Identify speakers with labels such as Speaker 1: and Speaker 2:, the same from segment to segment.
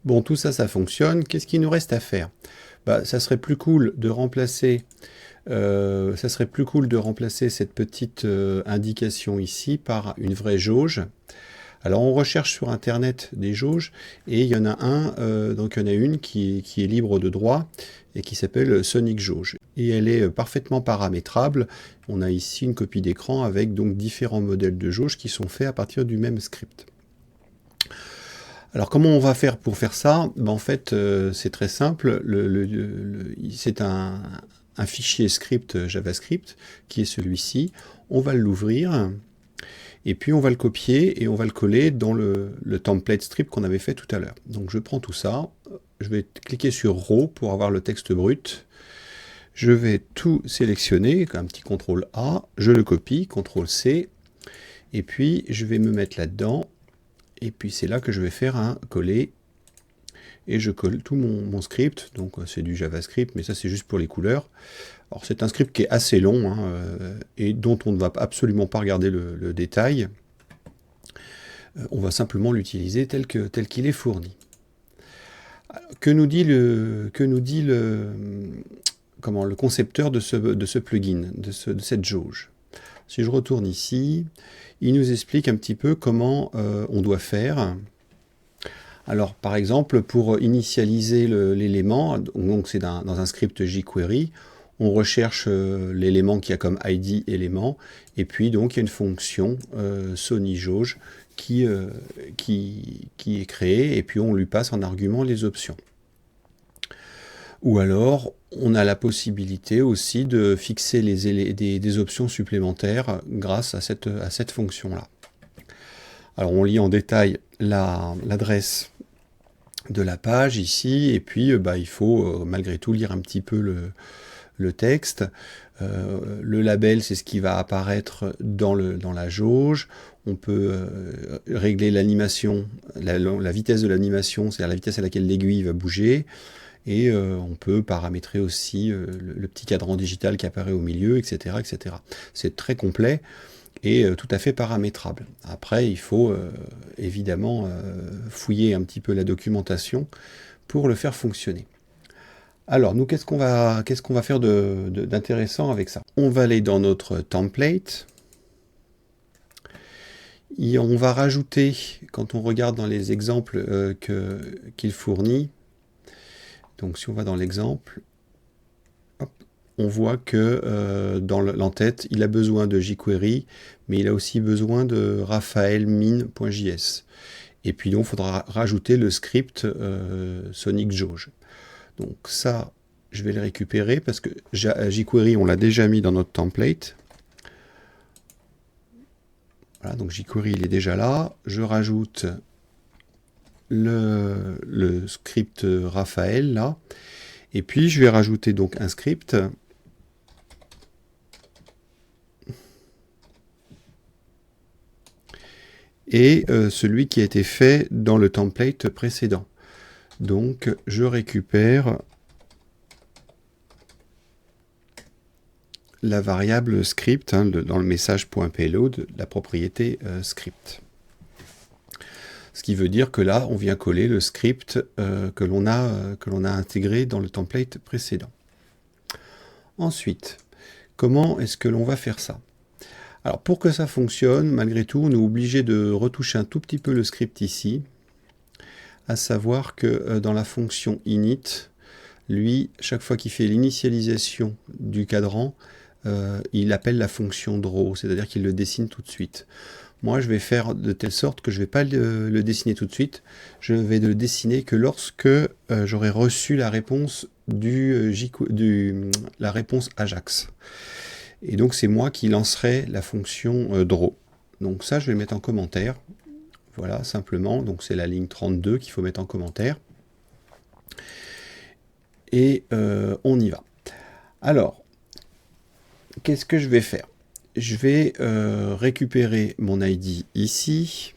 Speaker 1: Bon, tout ça, ça fonctionne. Qu'est-ce qu'il nous reste à faire? Bah, ça serait plus cool de remplacer, cette petite indication ici par une vraie jauge. Alors on recherche sur internet des jauges et il y en a donc il y en a une qui est libre de droit et qui s'appelle Sonic Jauge. Et elle est parfaitement paramétrable. On a ici une copie d'écran avec donc différents modèles de jauge qui sont faits à partir du même script. Alors comment on va faire pour faire ça? Ben, en fait c'est très simple. C'est un fichier script JavaScript qui est celui-ci. On va l'ouvrir. Et puis on va le copier et on va le coller dans le template script qu'on avait fait tout à l'heure. Donc je prends tout ça, je vais cliquer sur Raw pour avoir le texte brut. Je vais tout sélectionner, un petit CTRL A, je le copie, CTRL C, et puis je vais me mettre là-dedans, et puis c'est là que je vais faire un coller, et je colle tout mon script, donc c'est du JavaScript, mais ça c'est juste pour les couleurs. Alors c'est un script qui est assez long et dont on ne va absolument pas regarder le détail. On va simplement l'utiliser tel qu'il est fourni. Que nous dit le concepteur de ce plugin, de cette jauge? Si je retourne ici, il nous explique un petit peu comment on doit faire. Alors par exemple, pour initialiser l'élément, donc c'est dans un script jQuery, on recherche l'élément qui a comme ID élément, et puis donc il y a une fonction SonyJauge qui est créée, et puis on lui passe en argument les options. Ou alors, on a la possibilité aussi de fixer des options supplémentaires grâce à cette fonction-là. Alors on lit en détail l'adresse de la page ici, et puis il faut malgré tout lire un petit peu le texte. Le label, c'est ce qui va apparaître dans la jauge. On peut régler l'animation, la vitesse de l'animation, c'est-à-dire la vitesse à laquelle l'aiguille va bouger. Et on peut paramétrer aussi le petit cadran digital qui apparaît au milieu, etc. etc. C'est très complet et tout à fait paramétrable. Après, il faut évidemment fouiller un petit peu la documentation pour le faire fonctionner. Alors, nous, qu'est-ce qu'on va faire d'intéressant avec ça? On va aller dans notre template. Et on va rajouter, quand on regarde dans les exemples qu'il fournit, donc si on va dans l'exemple, on voit que dans l'entête, il a besoin de jQuery, mais il a aussi besoin de raphaelmin.js. Et puis donc, il faudra rajouter le script Sonic Jauge. Donc ça, je vais le récupérer parce que jQuery, on l'a déjà mis dans notre template. Voilà, donc jQuery, il est déjà là. Je rajoute le script Raphaël là. Et puis, je vais rajouter donc un script et celui qui a été fait dans le template précédent. Donc, je récupère la variable script dans le message.payload, la propriété script. Ce qui veut dire que là, on vient coller le script que l'on a intégré dans le template précédent. Ensuite, comment est-ce que l'on va faire ça? Alors, pour que ça fonctionne, malgré tout, on est obligé de retoucher un tout petit peu le script ici, à savoir que dans la fonction init, lui, chaque fois qu'il fait l'initialisation du cadran, il appelle la fonction draw, c'est-à-dire qu'il le dessine tout de suite. Moi, je vais faire de telle sorte que je ne vais pas le dessiner tout de suite, je vais le dessiner que lorsque j'aurai reçu la réponse la réponse Ajax. Et donc, c'est moi qui lancerai la fonction draw. Donc ça, je vais le mettre en commentaire. Voilà, simplement. Donc, c'est la ligne 32 qu'il faut mettre en commentaire. Et on y va. Alors, qu'est-ce que je vais faire? Je vais récupérer mon ID ici.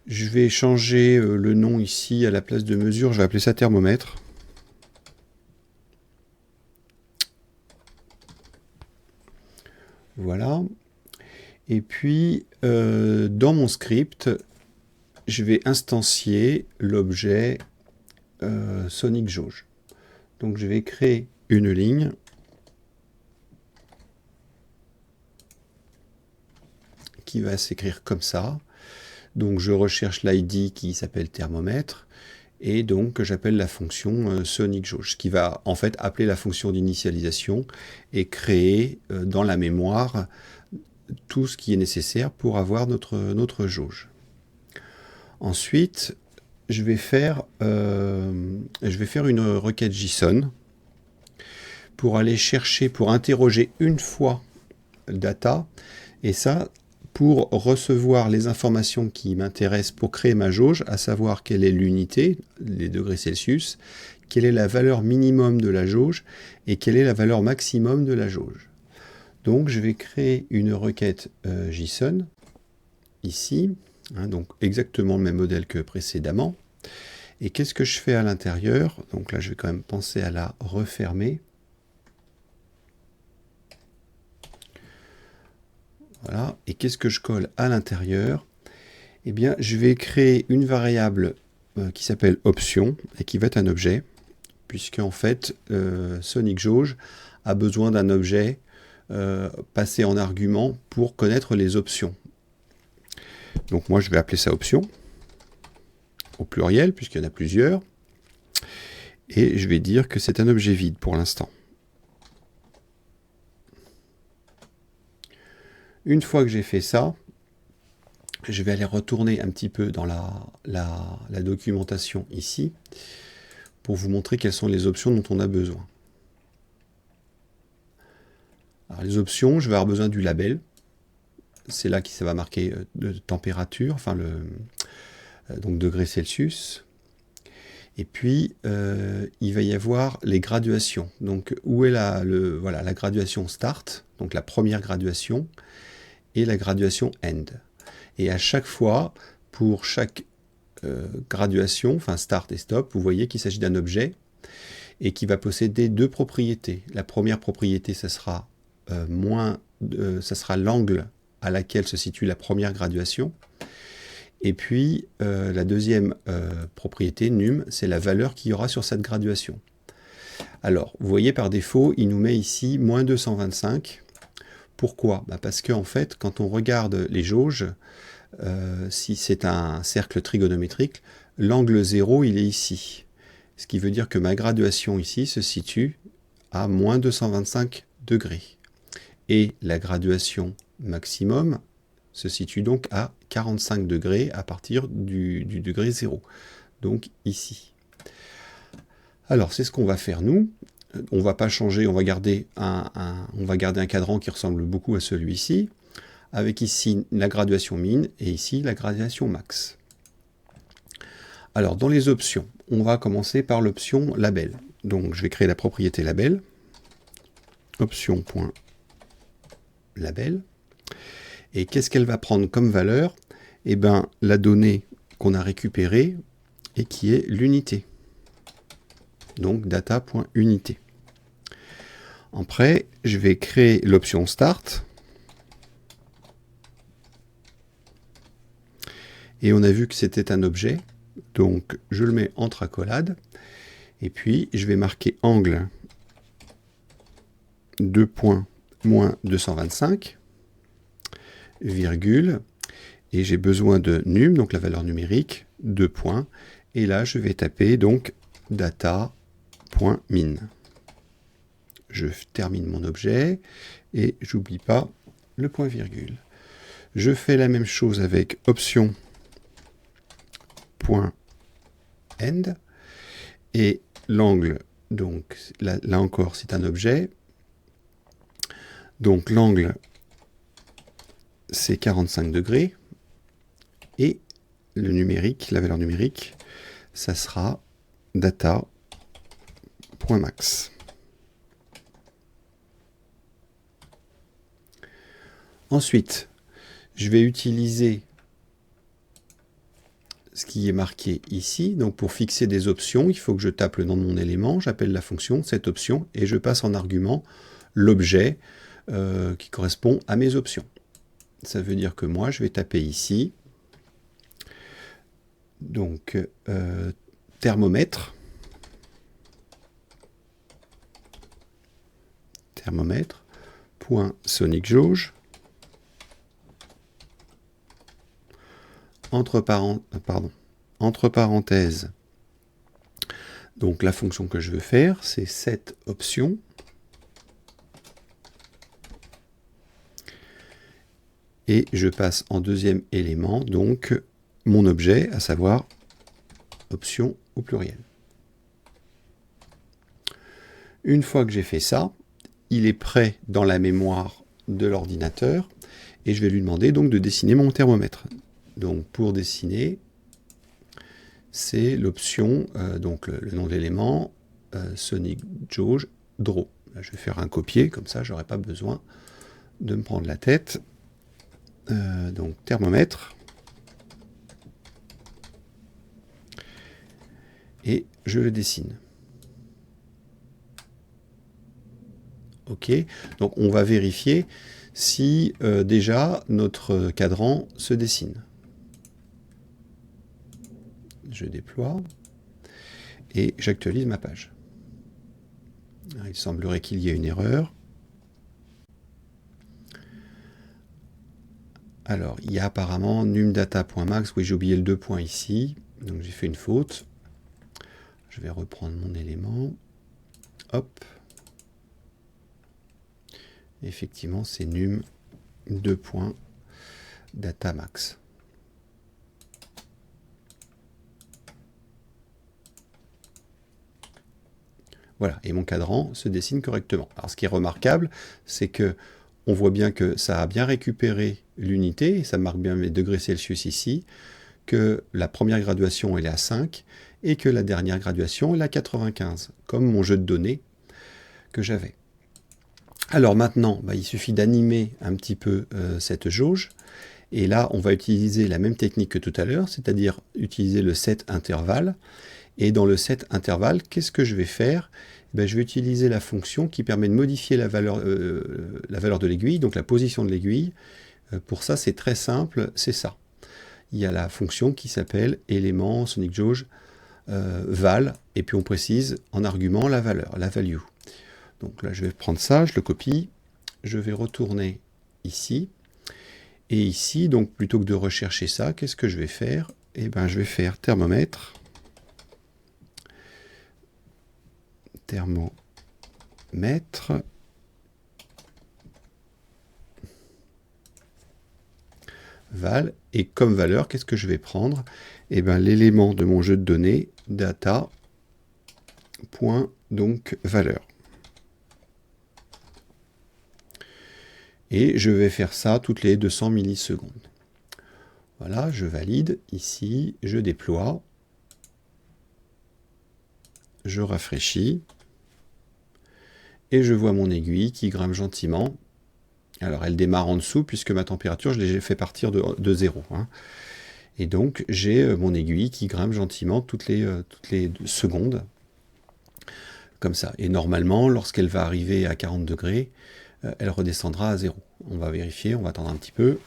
Speaker 1: Je vais changer le nom ici à la place de mesure. Je vais appeler ça thermomètre. Voilà. Et puis, dans mon script, je vais instancier l'objet Sonic Jauge. Donc je vais créer une ligne qui va s'écrire comme ça. Donc je recherche l'ID qui s'appelle thermomètre, et donc j'appelle la fonction Sonic Jauge, qui va en fait appeler la fonction d'initialisation et créer dans la mémoire tout ce qui est nécessaire pour avoir notre jauge. Ensuite, je vais faire une requête JSON pour aller chercher, pour interroger une fois data, et ça pour recevoir les informations qui m'intéressent pour créer ma jauge, à savoir quelle est l'unité, les degrés Celsius, quelle est la valeur minimum de la jauge et quelle est la valeur maximum de la jauge. Donc je vais créer une requête JSON ici, hein, donc exactement le même modèle que précédemment. Et qu'est-ce que je fais à l'intérieur? Donc là je vais quand même penser à la refermer. Voilà. Et qu'est-ce que je colle à l'intérieur? Eh bien, je vais créer une variable qui s'appelle option et qui va être un objet, puisque en fait, Sonic Jauge a besoin d'un objet passé en argument pour connaître les options. Donc moi, je vais appeler ça option, au pluriel, puisqu'il y en a plusieurs. Et je vais dire que c'est un objet vide pour l'instant. Une fois que j'ai fait ça, je vais aller retourner un petit peu dans la documentation ici pour vous montrer quelles sont les options dont on a besoin. Alors, les options, je vais avoir besoin du label. C'est là que ça va marquer de température, enfin donc degrés Celsius. Et puis, il va y avoir les graduations. Donc, où est la graduation start, donc la première graduation, et la graduation end. Et à chaque fois, pour chaque graduation, enfin start et stop, vous voyez qu'il s'agit d'un objet et qui va posséder deux propriétés. La première propriété, ça sera l'angle à laquelle se situe la première graduation. Et puis, la deuxième propriété, num, c'est la valeur qu'il y aura sur cette graduation. Alors, vous voyez, par défaut, il nous met ici moins 225. Pourquoi? Parce qu'en fait, quand on regarde les jauges, si c'est un cercle trigonométrique, l'angle 0, il est ici. Ce qui veut dire que ma graduation ici se situe à moins 225 degrés. Et la graduation maximum se situe donc à 45 degrés à partir du degré 0. Donc ici. Alors, c'est ce qu'on va faire nous. On ne va pas changer, on va garder un cadran qui ressemble beaucoup à celui-ci, avec ici la graduation min et ici la graduation max. Alors, dans les options, on va commencer par l'option label. Donc, je vais créer la propriété label, option.label. Et qu'est-ce qu'elle va prendre comme valeur? Eh bien, la donnée qu'on a récupérée et qui est l'unité. Donc, data.unité. Après, je vais créer l'option start. Et on a vu que c'était un objet. Donc, je le mets entre accolades. Et puis, je vais marquer angle 2 points moins 225, virgule. Et j'ai besoin de num, donc la valeur numérique, 2 points. Et là, je vais taper donc data.min. Je termine mon objet et j'oublie pas le point virgule. Je fais la même chose avec option.end et l'angle, donc là encore c'est un objet. Donc l'angle c'est 45 degrés et le numérique, la valeur numérique, ça sera data.max. Ensuite, je vais utiliser ce qui est marqué ici. Donc pour fixer des options, il faut que je tape le nom de mon élément, j'appelle la fonction, cette option, et je passe en argument l'objet qui correspond à mes options. Ça veut dire que moi, je vais taper ici, donc thermomètre, thermomètre, point Sonic jauge, entre parenthèses, donc la fonction que je veux faire, c'est set option, et je passe en deuxième élément, donc, mon objet, à savoir option au pluriel. Une fois que j'ai fait ça, il est prêt dans la mémoire de l'ordinateur, et je vais lui demander donc de dessiner mon thermomètre. Donc pour dessiner, c'est l'option, donc le nom de l'élément, Sonic jauge draw. Là, je vais faire un copier, comme ça j'aurai pas besoin de me prendre la tête. Donc thermomètre. Et je le dessine. OK. Donc on va vérifier si déjà notre cadran se dessine. Je déploie et j'actualise ma page. Alors, il semblerait qu'il y ait une erreur. Alors, il y a apparemment numdata.max. Oui, j'ai oublié le 2 points ici. Donc j'ai fait une faute. Je vais reprendre mon élément. Hop. Effectivement, c'est num 2 points datamax. Voilà, et mon cadran se dessine correctement. Alors ce qui est remarquable, c'est que on voit bien que ça a bien récupéré l'unité, et ça marque bien mes degrés Celsius ici, que la première graduation elle est à 5, et que la dernière graduation elle est à 95, comme mon jeu de données que j'avais. Alors maintenant, il suffit d'animer un petit peu cette jauge, et là on va utiliser la même technique que tout à l'heure, c'est-à-dire utiliser le set intervalle. Et dans le set intervalle, qu'est-ce que je vais faire? Je vais utiliser la fonction qui permet de modifier la valeur de l'aiguille, donc la position de l'aiguille. Pour ça, c'est très simple, c'est ça. Il y a la fonction qui s'appelle élément Sonic jauge val, et puis on précise en argument la valeur, la value. Donc là, je vais prendre ça, je le copie, je vais retourner ici. Et ici, donc plutôt que de rechercher ça, qu'est-ce que je vais faire? Je vais faire thermomètre. Thermomètre. Val, et comme valeur, qu'est-ce que je vais prendre? L'élément de mon jeu de données, data, point, donc valeur. Et je vais faire ça toutes les 200 millisecondes. Voilà, je valide, ici, je déploie, je rafraîchis, et je vois mon aiguille qui grimpe gentiment. Alors elle démarre en dessous, puisque ma température, je l'ai fait partir de 0. Hein. Et donc j'ai mon aiguille qui grimpe gentiment toutes les secondes, comme ça. Et normalement, lorsqu'elle va arriver à 40 degrés, elle redescendra à 0. On va vérifier, on va attendre un petit peu.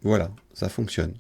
Speaker 1: Voilà, ça fonctionne.